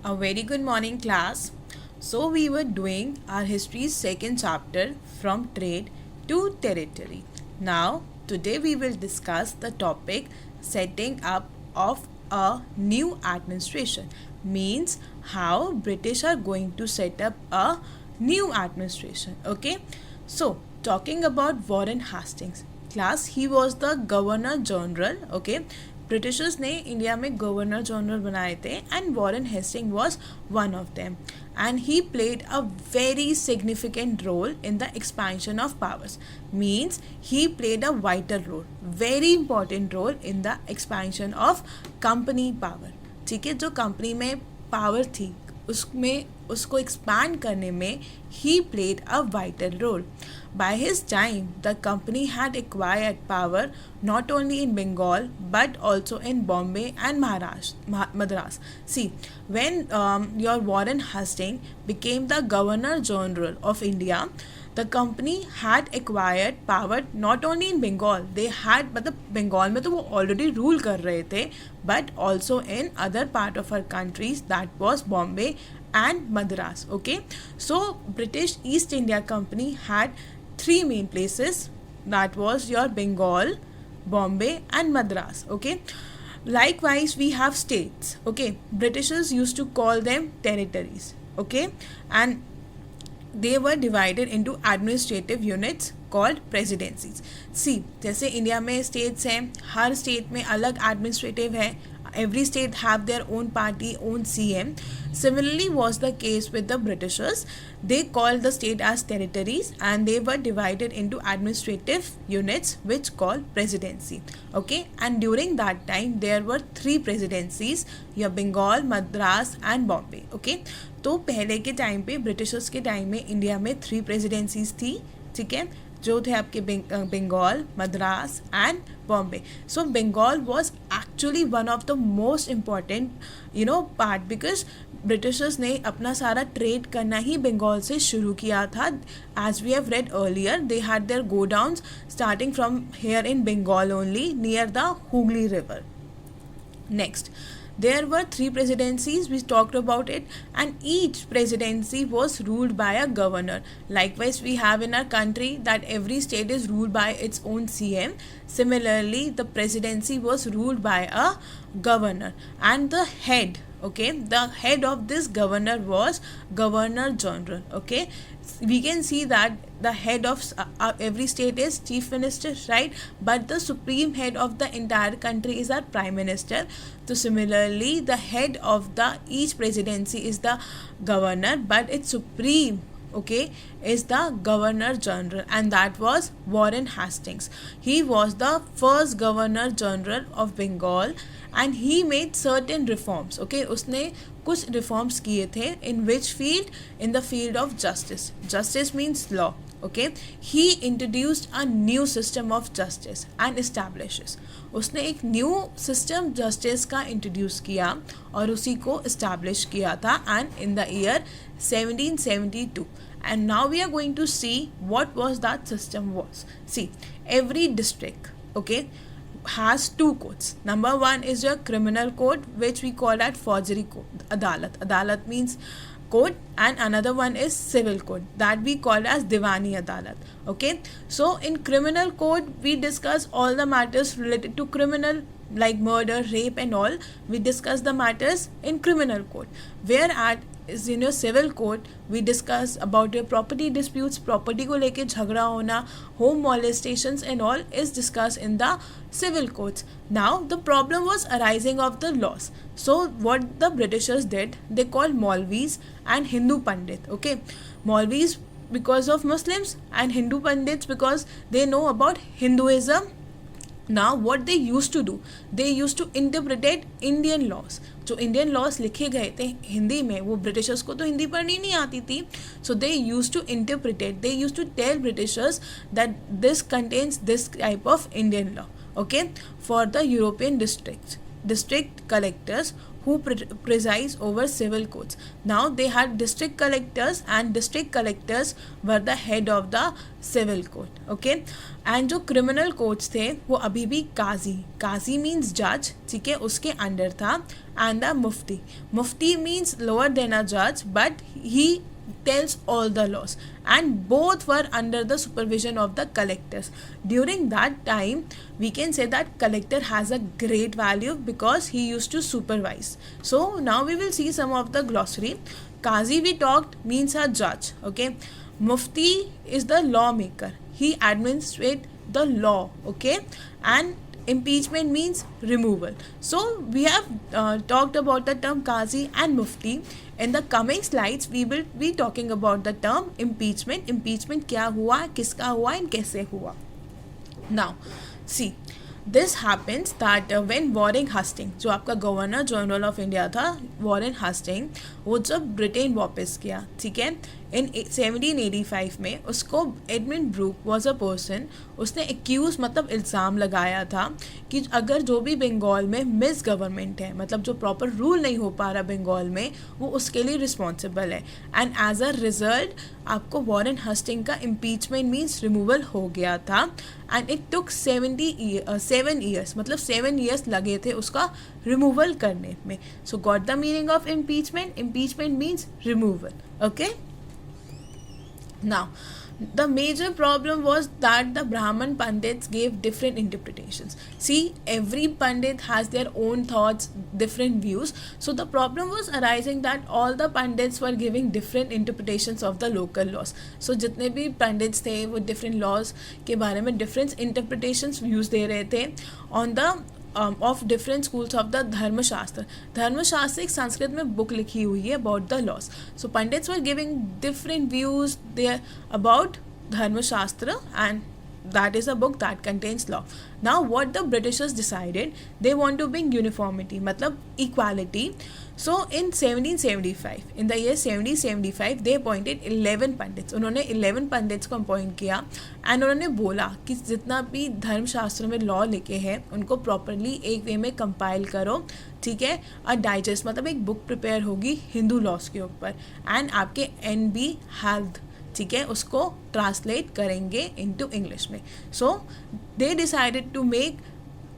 A very good morning, class. So, we were doing our history's second chapter from trade to territory. Now, today we will discuss the topic setting up of a new administration. Means how British are going to set up a new administration. Okay, so talking about Warren Hastings, class, he was the Governor General. Okay, Britishers ने India में governor general बनाए थे and Warren Hastings was one of them and he played a very significant role in the expansion of powers means he played a vital role very important role in the expansion of company power. ठीक है, जो company में power थी उसमें उसको expand करने में he played a vital role. By his time, the company had acquired power not only in Bengal but also in Bombay and Madras. See, when your Warren Hastings became the Governor General of India, the company had acquired power not only in Bengal. They had, मतलब बंगाल में तो वो already rule कर रहे थे, but also in other part of our countries, that was Bombay and Madras. Okay, so British East India Company had three main places, that was your Bengal, Bombay and Madras. Okay, likewise we have states. Okay, Britishers used to call them territories. Okay, and they were divided into administrative units called presidencies. See, जैसे India में states हैं, हर state में अलग administrative है. Every state have their own party, own CM. Similarly was the case with the Britishers. They called the state as territories and they were divided into administrative units which called presidency. Okay, and during that time there were three presidencies, your Bengal, Madras and Bombay. Okay, तो पहले के time पे Britishers के time में India में three presidencies थी. ठीक है, जो थे आपके Bengal, Madras and Bombay. So Bengal was actually one of the most important part because Britishers ने अपना सारा ट्रेड करना ही बंगाल से शुरू किया था. As we have read earlier, they had their godowns starting from here in Bengal only near the Hooghly river. Next, there were three presidencies, we talked about it, and each presidency was ruled by a governor. Likewise, we have in our country that every state is ruled by its own CM. Similarly, the presidency was ruled by a governor, and the head, okay, the head of this governor was Governor General. Okay, we can see that the head of every state is chief minister, right? But the supreme head of the entire country is our prime minister. So similarly, the head of the each presidency is the governor, but its supreme, okay, is the Governor General, and that was Warren Hastings. He was the first Governor General of Bengal and he made certain reforms. Okay, उसने कुछ reforms किए थे. In which field? In the field of justice. Justice means law. Okay, he introduced a new system of justice and establishes. उसने एक new system justice का introduce किया और उसी को इस्टेब्लिश किया था and in the year 1772. And now we are going to see what was that system was. See, every district, okay, has two codes. Number one is your criminal code, which we call at forgery code, adalat. Adalat means code, and another one is civil code that we call as Diwani Adalat. Okay, so in criminal code we discuss all the matters related to criminal like murder, rape and all. We discuss the matters in criminal code, whereas is in your civil code we discuss about your property disputes, property को लेके झगड़ा होना, home molestations and all is discussed in the civil codes. Now the problem was arising of the laws. So what the Britishers did, they called Maulvis and Hindu Pandit. Okay, Maulvis because of Muslims and Hindu Pandits because they know about Hinduism. Now what they used to do, they used to interpret Indian laws. जो Indian laws लिखे गए थे हिंदी में, वो Britishers को तो हिंदी पढ़नी नहीं आती थी. So they use to interpret, they use to tell Britishers that this contents this type of Indian law. Okay, for the European district collectors who preside over civil courts. Now they had district collectors, and district collectors were the head of the civil court. Okay, and जो criminal courts थे वो अभी भी काजी means जज, ठीक है, उसके under था. And the mufti means lower than a जज, but he tells all the laws, and both were under the supervision of the collectors. During that time we can say that collector has a great value because he used to supervise. So now we will see some of the glossary. Qazi we talked means a judge. Okay, mufti is the lawmaker, he administrates the law. Okay, and impeachment means removal. So we have talked about the term Qazi and Mufti. In the coming slides we will be talking about the term impeachment. Impeachment क्या हुआ, किसका हुआ, and कैसे हुआ. Now see, this happens that when Warren Hasting, जो आपका governor general of India था, Warren Hasting, वो जब ब्रिटेन वापस किया, ठीक है, इन 1785 में, उसको Edmund Burke was a person, उसने एक्यूज मतलब इल्ज़ाम लगाया था कि अगर जो भी बंगाल में मिस गवर्नमेंट है, मतलब जो प्रॉपर रूल नहीं हो पा रहा बंगाल में, वो उसके लिए रिस्पॉन्सिबल है. एंड एज अ रिजल्ट आपको वॉरेन हस्टिंग का इम्पीचमेंट मीन्स रिमूवल हो गया था. एंड इट टुक 7 ईयर्स, मतलब 7 ईयर्स लगे थे उसका रिमूवल करने में. सो got the meaning of impeachment. Impeachment means removal. Okay, now the major problem was that the Brahman Pandits gave different interpretations. See, every Pandit has their own thoughts, different views. So the problem was arising that all the Pandits were giving different interpretations of the local laws. So जितने भी Pandits थे वो different laws के बारे में different interpretations views दे रहे थे on the of different schools of the धर्मशास्त्र. धर्मशास्त्र एक संस्कृत में बुक लिखी हुई है about the laws. So Pandits were giving different views there about धर्मशास्त्र, and that is a book that contains law. Now what the Britishers decided, they want to bring uniformity, मतलब equality. So in 1775, in the year 1775, they appointed 11 pandits. उन्होंने 11 pandits को appoint किया, and उन्होंने बोला कि जितना भी धर्मशास्त्र में लॉ लिखे हैं उनको प्रॉपरली एक वे में कंपाइल करो, ठीक है, और डाइजेस्ट, मतलब एक बुक प्रिपेयर होगी हिंदू लॉज के ऊपर, एंड आपके NB हेल्थ, ठीक है, उसको ट्रांसलेट करेंगे इनटू इंग्लिश में. So they decided to make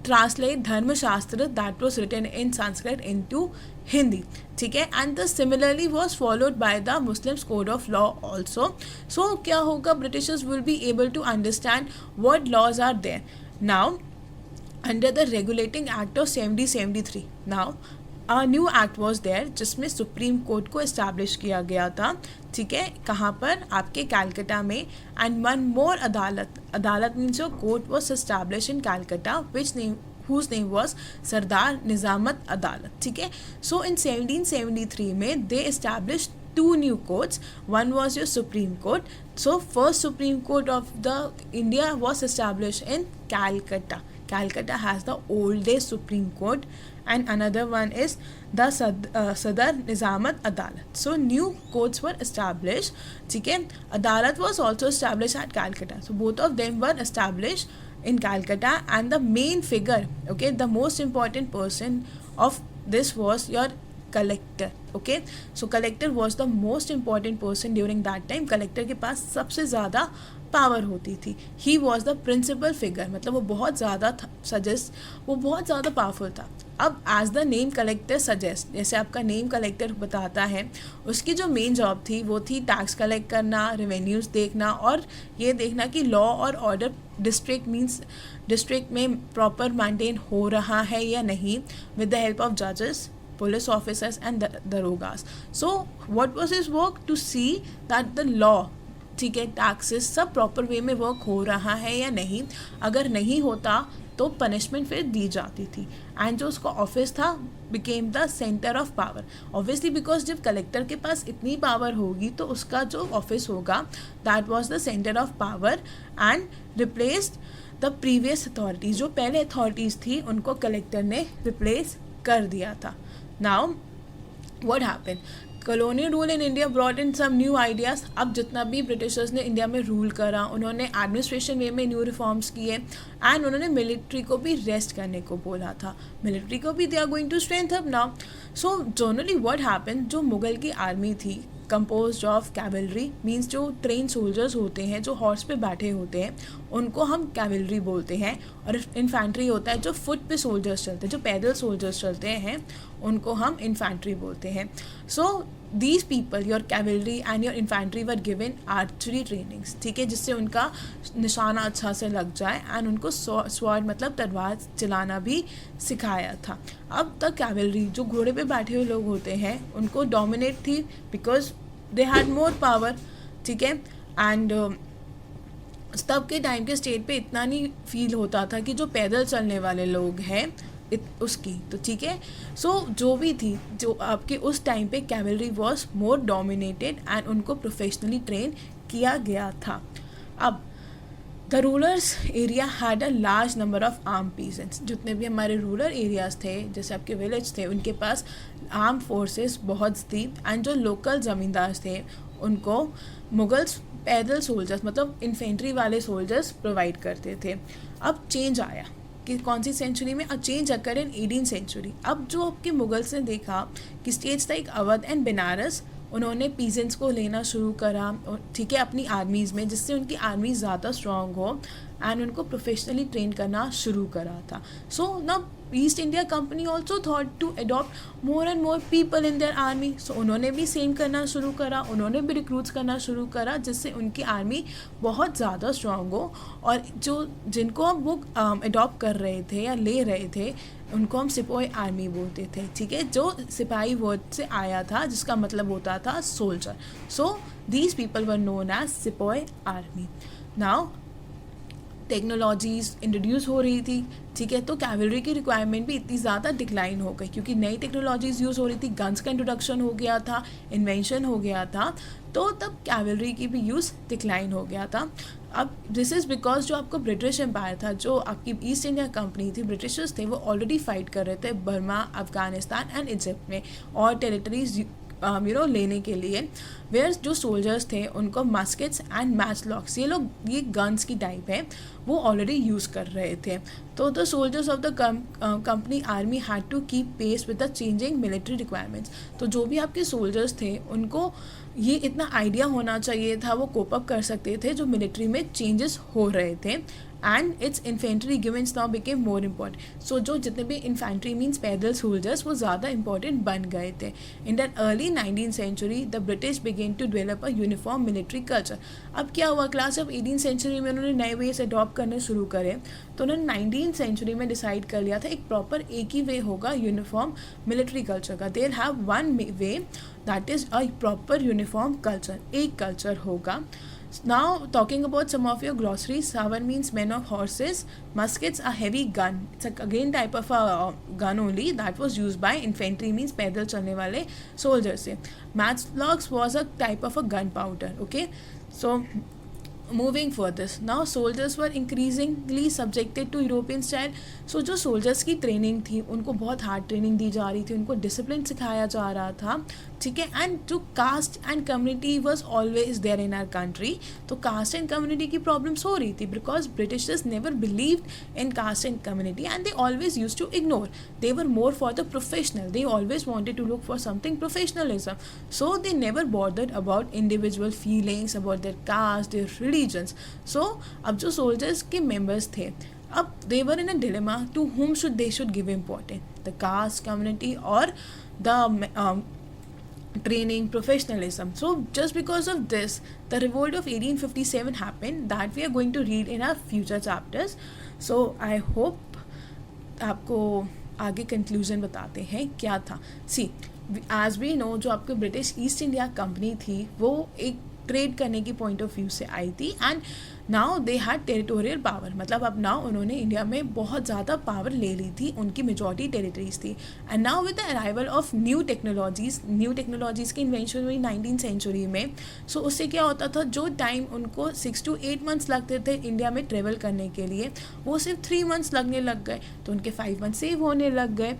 translate Dharmashastra that was written in Sanskrit into Hindi, ठीक है, and the similarly was followed by the Muslims code of law also. So क्या होगा, Britishers will be able to understand what laws are there. Now under the regulating act of 1773, now a new act was there जिसमें supreme court को establish किया गया था, ठीक है, कहाँ पर, आपके कैलकटा में. एंड वन मोर अदालत means your court was establish in Calcutta which name whose name was सरदार निज़ामत अदालत, ठीक है. सो इन 1773 में दे established 2 new courts. One was your Supreme Court. So first Supreme Court of the India was established in Calcutta. Calcutta has the oldest Supreme Court, and another one is the Sadar Nizamat Adalat. So new courts were established, ठीक है. Adalat was also established at Calcutta. So both of them were established in Calcutta, and the main figure, okay, the most important person of this was your collector. Okay, so collector was the most important person during that time. collector के पास सबसे ज़्यादा power होती थी. He was the principal figure, मतलब वो बहुत ज़्यादा वो बहुत ज़्यादा पावरफुल था. अब as the name collector suggest, जैसे आपका नेम कलेक्टर बताता है, उसकी जो मेन जॉब थी वो थी टैक्स कलेक्ट करना, रेवेन्यूज़ देखना, और ये देखना कि लॉ और ऑर्डर डिस्ट्रिक्ट में प्रॉपर मेंटेन हो रहा है या नहीं, विद द हेल्प ऑफ जजेस, police officers and darogas. So what was his work? To see that the law, ठीक है, टैक्सेस सब प्रॉपर वे में वर्क हो रहा है या नहीं. अगर नहीं होता तो पनिशमेंट फिर दी जाती थी. एंड जो उसका ऑफिस था became the centre of power. Obviously because जब कलेक्टर के पास इतनी पावर होगी तो उसका जो ऑफिस होगा that was the centre of power, and replaced the previous authorities. जो पहले अथॉरिटीज़ थी उनको कलेक्टर ने रिप्लेस कर दिया था. Now what happened? Colonial rule in India brought in some new ideas. अब जितना भी ब्रिटिशर्स ने इंडिया में रूल करा, उन्होंने एडमिनिस्ट्रेशन वे में न्यू रिफॉर्म्स किए एंड उन्होंने मिलिट्री को भी रेस्ट करने को बोला था. मिलिट्री को भी they are going to strength up now. So generally what happen, जो मुगल की आर्मी थी कंपोज ऑफ कैवलरी, मीन्स जो ट्रेन सोल्जर्स होते हैं जो हॉर्स पे बैठे होते हैं उनको हम कैवलरी बोलते हैं. और इन्फेंट्री होता है जो फुट पे सोल्जर्स चलते हैं, जो पैदल सोल्जर्स चलते हैं उनको हम इन्फेंट्री बोलते हैं. सो these people, your cavalry and your infantry were given archery trainings, ठीक है, जिससे उनका निशाना अच्छा से लग जाए एंड उनको स्वॉर्ड मतलब तलवार चलाना भी सिखाया था. अब तक कैवलरी जो घोड़े पे बैठे हुए लोग होते हैं उनको डोमिनेट थी because they had more power, ठीक है. एंड तब के टाइम के स्टेट पे इतना नहीं फील होता था कि जो पैदल चलने वाले लोग हैं उसकी, तो ठीक है. सो जो भी थी, जो आपके उस टाइम पे cavalry was more dominated and उनको प्रोफेशनली ट्रेन किया गया था. अब the rulers area had a large number of arm peasants. जितने भी हमारे रूरल एरियाज़ थे, जैसे आपके विलेज थे, उनके पास आर्म फोर्सेस बहुत थी. एंड जो लोकल ज़मींदार थे उनको मुगल्स पैदल सोल्जर्स मतलब इन्फेंट्री वाले सोल्जर्स प्रोवाइड करते थे. अब चेंज आया कि कौन सी सेंचुरी में, a change occur in 18th century. अब जो आपके मुगल्स ने देखा कि states like Awadh and Banaras, उन्होंने पीजेंट्स को लेना शुरू करा, ठीक है, अपनी आर्मीज़ में, जिससे उनकी आर्मी ज़्यादा स्ट्रॉन्ग हो एंड उनको प्रोफेशनली ट्रेन करना शुरू करा था. सो ना East India company also thought to adopt more and more people in their army. सो उन्होंने भी सेम करना शुरू करा, उन्होंने भी रिक्रूट्स करना शुरू करा, जिससे उनकी आर्मी बहुत ज़्यादा स्ट्रॉन्ग हो. और जो जिनको हम वो अडॉप्ट कर रहे थे या ले रहे थे उनको हम सिपाही आर्मी बोलते थे, ठीक है, जो सिपाही वर्ड से आया था जिसका मतलब होता था soldier. So these people were known as sipahi army. Now technologies introduce हो रही थी, ठीक है, तो कैवलरी की रिक्वायरमेंट भी इतनी ज़्यादा डिक्लाइन हो गई क्योंकि नई टेक्नोलॉजीज़ यूज़ हो रही थी, गन्स का इंट्रोडक्शन हो गया था, इन्वेंशन हो गया था, तो तब कैवलरी की भी यूज़ डिक्लाइन हो गया था. अब दिस इज़ बिकॉज जो आपको ब्रिटिश एम्पायर था, जो आपकी ईस्ट इंडिया कंपनी थी, ब्रिटिशर्स थे, वो ऑलरेडी फाइट कर रहे थे बर्मा, अफगानिस्तान एंड इजिप्ट में और टेरिटरीज लेने के लिए. वेयर जो सोल्जर्स थे उनको मस्केट्स एंड मैच लॉक्स, ये लोग ये गन्स की टाइप है, वो ऑलरेडी यूज़ कर रहे थे. तो the soldiers of the company army had to keep pace with the changing military requirements. तो जो भी आपके सोल्जर्स थे उनको ये इतना आइडिया होना चाहिए था, वो कोप अप कर सकते थे जो मिलिट्री में चेंजेस हो रहे थे. And its infantry givens now became more important. So जो जितने भी इन्फेंट्री मीन्स पैदल सोल्जर्स वो ज़्यादा इंपॉर्टेंट बन गए थे. In the early 19th century the British began to develop a uniform military culture. अब क्या हुआ, क्लास ऑफ 18th सेंचुरी में उन्होंने नए वेज अडॉप्ट करने शुरू करे, तो उन्होंने 19th सेंचुरी में डिसाइड कर लिया था एक प्रॉपर एक ही वे होगा यूनिफॉर्म मिलिट्री कल्चर का. There have one way that is a proper uniform culture, एक कल्चर होगा. Now talking about some of your glossaries, savar means men of horses, muskets a heavy gun, it's again type of a gun only that was used by infantry means पैदल चलने वाले soldiers से. Matchlocks was a type of a gunpowder, okay. So moving further, now soldiers were increasingly subjected to European style. So जो soldiers की training थी उनको बहुत hard training दी जा रही थी, उनको डिसिप्लिन सिखाया जा रहा था, ठीक है. एंड जो caste and community was always there in our country. तो कास्ट एंड कम्युनिटी की प्रॉब्लम्स हो रही थी because Britishers never believed in caste and community and they always use to ignore. They were more for the professional, they always wanted to look for something professionalism. So they never bordered about individual feelings, about their caste, their religions. So अब जो soldiers के members थे, अब they were in a dilemma to whom they should give importance, the caste, community or the training, professionalism. So just because of this, the revolt of 1857 happened that we are going to read in our future chapters. So I hope आपको आगे conclusion बताते हैं क्या था. सी as we know, जो आपके British East India company थी वो एक ट्रेड करने की पॉइंट ऑफ व्यू से आई थी and now they had territorial power. मतलब अब नाउ उन्होंने इंडिया में बहुत ज़्यादा पावर ले ली थी, उनकी मेजॉरिटी टेरिटरीज थी. And now with the arrival of new technologies की इन्वेंशन हुई 19th सेंचुरी में. सो उससे क्या होता था, जो टाइम उनको 6 to 8 months लगते थे इंडिया में ट्रेवल करने के लिए, वो सिर्फ 3 months लगने लग गए, तो उनके 5 months सेव होने लग गए.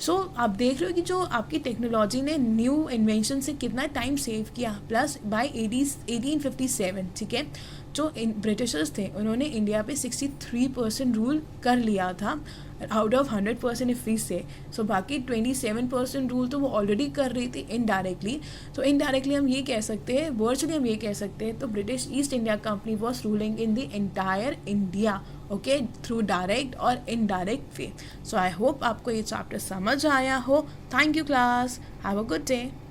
सो आप देख रहे हो कि जो आपकी टेक्नोलॉजी ने न्यू इन्वेंशन से कितना टाइम सेव किया। प्लस बाय 1857, ठीक है, जो ब्रिटिशर्स थे उन्होंने इंडिया पे 63% रूल कर लिया था आउट ऑफ 100% इफ वी से। सो बाकी 27% रूल तो वो ऑलरेडी कर रही थी इनडायरेक्टली। तो इनडायरेक्टली हम ये कह सकते हैं, वर्चुअली हम ये कह सकते हैं, तो British East India company was ruling in the entire India, okay, through direct और indirect way. So I hope आपको ये चैप्टर समझ आया हो। Thank you class, have a good day.